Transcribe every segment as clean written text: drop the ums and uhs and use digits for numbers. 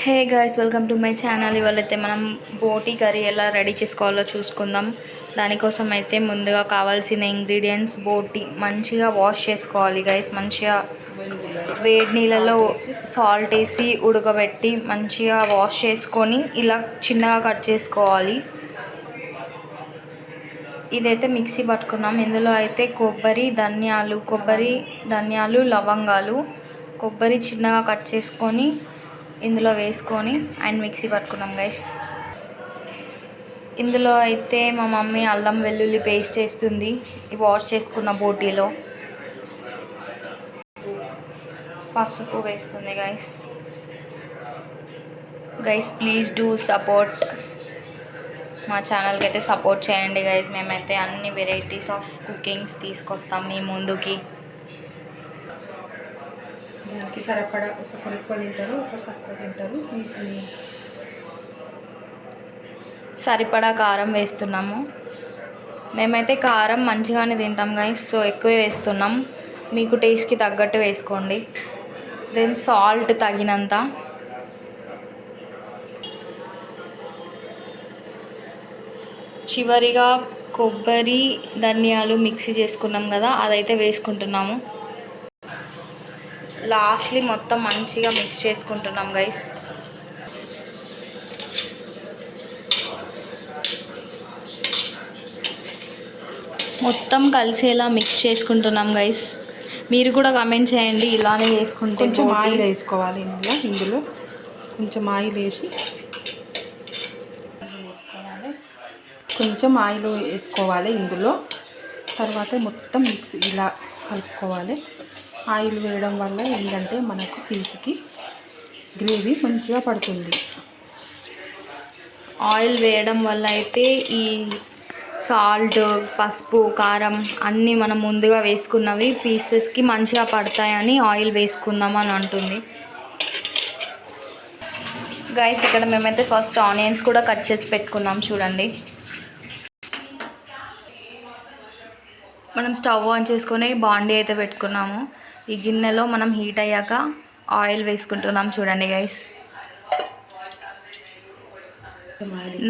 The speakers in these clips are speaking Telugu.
Hey guys, welcome to my channel. ఇవాళైతే మనం బోటీ కర్రీ ఎలా రెడీ చేసుకోవాలో చూసుకుందాం. దానికోసం అయితే ముందుగా కావాల్సిన ఇంగ్రీడియంట్స్: బోటీ మంచిగా వాష్ చేసుకోవాలి గైస్. మంచిగా వేడి నీళ్ళలో సాల్ట్ వేసి ఉడకబెట్టి మంచిగా వాష్ చేసుకొని ఇలా చిన్నగా కట్ చేసుకోవాలి. ఇదైతే మిక్సీ పట్టుకున్నాం. ఇందులో అయితే కొబ్బరి ధనియాలు, లవంగాలు, కొబ్బరి చిన్నగా కట్ చేసుకొని ఇందులో వేసుకొని అండ్ మిక్సీ పట్టుకున్నాం గైస్. ఇందులో అయితే మా మమ్మీ అల్లం వెల్లుల్లి పేస్ట్ వేస్తుంది ఈ వాష్ చేసుకున్న బోటీలో. పసుపు వేస్తుంది గైస్ ప్లీజ్ డూ సపోర్ట్. మా ఛానల్కి అయితే సపోర్ట్ చేయండి గైస్. మేమైతే అన్ని వెరైటీస్ ఆఫ్ కుకింగ్స్ తీసుకొస్తాం మీ ముందుకి. దానికి సరిపడా ఒకరు ఎక్కువ తింటారు, ఒకరు తక్కువ తింటారు. సరిపడా కారం వేస్తున్నాము. మేమైతే కారం మంచిగానే తింటాం గైస్, సో ఎక్కువే వేస్తున్నాం. మీకు టేస్ట్కి తగ్గట్టు వేసుకోండి. దెన్ సాల్ట్ తగినంత. చివరిగా కొబ్బరి ధనియాలు మిక్సీ చేసుకున్నాం కదా, అదైతే వేసుకుంటున్నాము. లాస్ట్లీ మొత్తం మంచిగా మిక్స్ చేసుకుంటున్నాం గైస్. మొత్తం కలిసేలా మిక్స్ చేసుకుంటున్నాం గైస్. మీరు కూడా కమెంట్ చేయండి ఇలానే చేసుకుంటే. కొంచెం ఆయిల్ వేసుకోవాలి. ఇందులో కొంచెం ఆయిల్ వేసి వేసుకోవాలి ఇందులో. తర్వాత మొత్తం మిక్స్ ఇలా కలుపుకోవాలి. ఆయిల్ వేయడం వల్ల ఏంటంటే మనకు పీస్కి గ్రేవీ మంచిగా పడుతుంది. ఆయిల్ వేయడం వల్ల అయితే ఈ సాల్ట్, పసుపు, కారం అన్నీ మనం ముందుగా వేసుకున్నవి పీసెస్కి మంచిగా పడతాయని ఆయిల్ వేసుకున్నామని అంటుంది గైస్. ఇక్కడ మేమైతే ఫస్ట్ ఆనియన్స్ కూడా కట్ చేసి పెట్టుకున్నాం చూడండి. మనం స్టవ్ ఆన్ చేసుకొని బాండీ అయితే పెట్టుకున్నాము. ఈ గిన్నెలో మనం హీట్ అయ్యాక ఆయిల్ వేసుకుంటున్నాం చూడండి గైస్.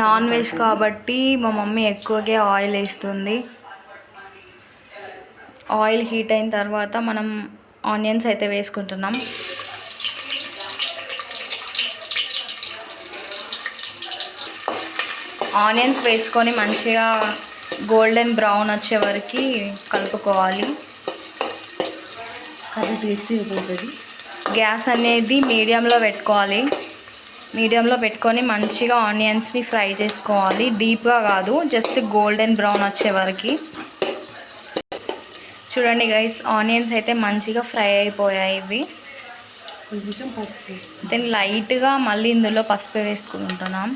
నాన్ వెజ్ కాబట్టి మా మమ్మీ ఎక్కువగా ఆయిల్ వేస్తుంది. ఆయిల్ హీట్ అయిన తర్వాత మనం ఆనియన్స్ అయితే వేసుకుంటున్నాం. ఆనియన్స్ వేసుకొని మంచిగా గోల్డెన్ బ్రౌన్ వచ్చే వరకు కలుపుకోవాలి. కర్రీ టేస్టీ అయిపోతుంది. గ్యాస్ అనేది మీడియంలో పెట్టుకోవాలి. మీడియంలో పెట్టుకొని మంచిగా ఆనియన్స్ని ఫ్రై చేసుకోవాలి. డీప్గా కాదు, జస్ట్ గోల్డెన్ బ్రౌన్ వచ్చే వరకు. చూడండి గైస్, ఆనియన్స్ అయితే మంచిగా ఫ్రై అయిపోయాయి ఇవి. దెన్ లైట్గా మళ్ళీ ఇందులో పసుపు వేసుకుంటున్నాం.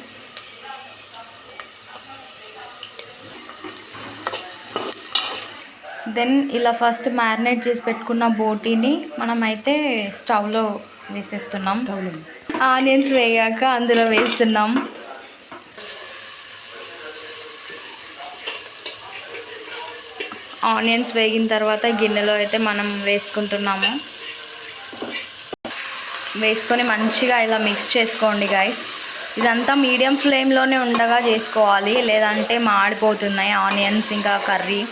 దెన్ ఇలా ఫస్ట్ మ్యారినేట్ చేసి పెట్టుకున్న బోటీని మనమైతే స్టవ్లో వేసేస్తున్నాం. ఆనియన్స్ వేగాక అందులో వేస్తున్నాం. ఆనియన్స్ వేగిన తర్వాత గిన్నెలో అయితే మనం వేసుకుంటున్నాము. వేసుకొని మంచిగా ఇలా మిక్స్ చేసుకోండి గైస్. ఇదంతా మీడియం ఫ్లేమ్లోనే ఉండగా చేసుకోవాలి, లేదంటే మాడిపోతున్నాయి ఆనియన్స్ ఇంకా కర్రీ.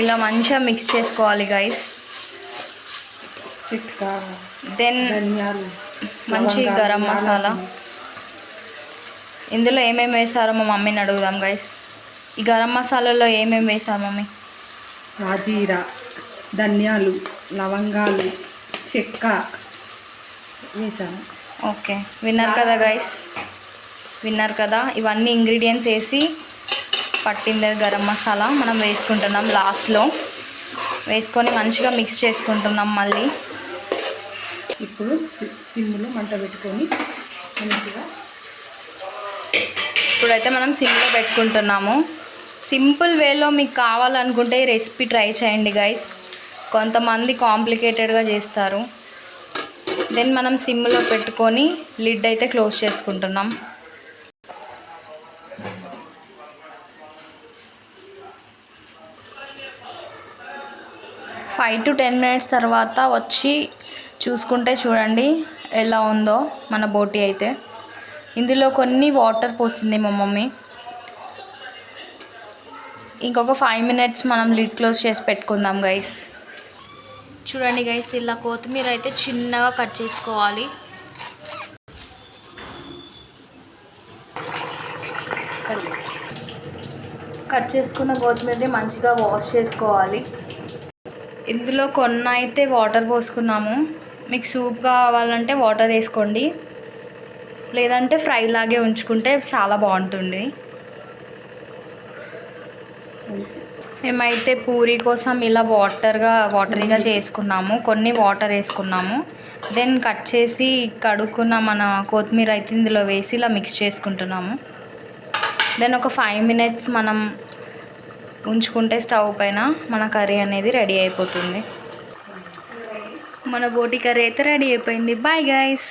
ఇలా మంచిగా మిక్స్ చేసుకోవాలి గైస్. దెన్ మంచి గరం మసాలా. ఇందులో ఏమేమి వేసారో మా మమ్మీని అడుగుదాం గైస్. ఈ గరం మసాలాలో ఏమేమి వేసారు మమ్మీ? సాజీరా, ధనియాలు, లవంగాలు, చెక్క వేసాను. ఓకే, విన్నారు కదా గైస్, విన్నారు కదా. ఇవన్నీ ఇంగ్రీడియంట్స్ వేసి పట్టింది గరం మసాలా మనం వేసుకుంటున్నాం. లాస్ట్లో వేసుకొని మంచిగా మిక్స్ చేసుకుంటున్నాం. మళ్ళీ ఇప్పుడు సిమ్లో మంట పెట్టుకొని మంచిగా ఇప్పుడైతే మనం సిమ్లో పెట్టుకుంటున్నాము. సింపుల్ వేలో మీకు కావాలనుకుంటే ఈ రెసిపీ ట్రై చేయండి గైస్. కొంతమంది కాంప్లికేటెడ్గా చేస్తారు. దెన్ మనం సిమ్లో పెట్టుకొని లిడ్ అయితే క్లోజ్ చేసుకుంటున్నాం. 5 to 10 మినిట్స్ తర్వాత వచ్చి చూసుకుంటే చూడండి ఎలా ఉందో మన బోటి అయితే. ఇందులో కొన్ని వాటర్ పోసింది మా మమ్మీ. ఇంకొక 5 మినిట్స్ మనం లిడ్ క్లోజ్ చేసి పెట్టుకుందాం గైస్. చూడండి గైస్, ఇలా కొత్తిమీర అయితే చిన్నగా కట్ చేసుకోవాలి. కట్ చేసుకున్న కొత్తిమీరని మంచిగా వాష్ చేసుకోవాలి. ఇందులో కొన్ని అయితే వాటర్ పోసుకున్నాము. మీకు సూప్ కావాలంటే వాటర్ వేసుకోండి, లేదంటే ఫ్రై లాగే ఉంచుకుంటే చాలా బాగుంటుంది. మేమైతే పూరి కోసం ఇలా వాటరీగా చేసుకున్నాము. కొన్ని వాటర్ వేసుకున్నాము. దెన్ కట్ చేసి కడుక్కున్న మన కొత్తిమీర అయితే ఇందులో వేసి ఇలా మిక్స్ చేసుకుంటున్నాము. దెన్ ఒక 5 మినిట్స్ మనం ఉంచుకుంటే స్టవ్ పైన మన కర్రీ అనేది రెడీ అయిపోతుంది. మన బోటి కర్రీ అయితే రెడీ అయిపోయింది. Bye guys.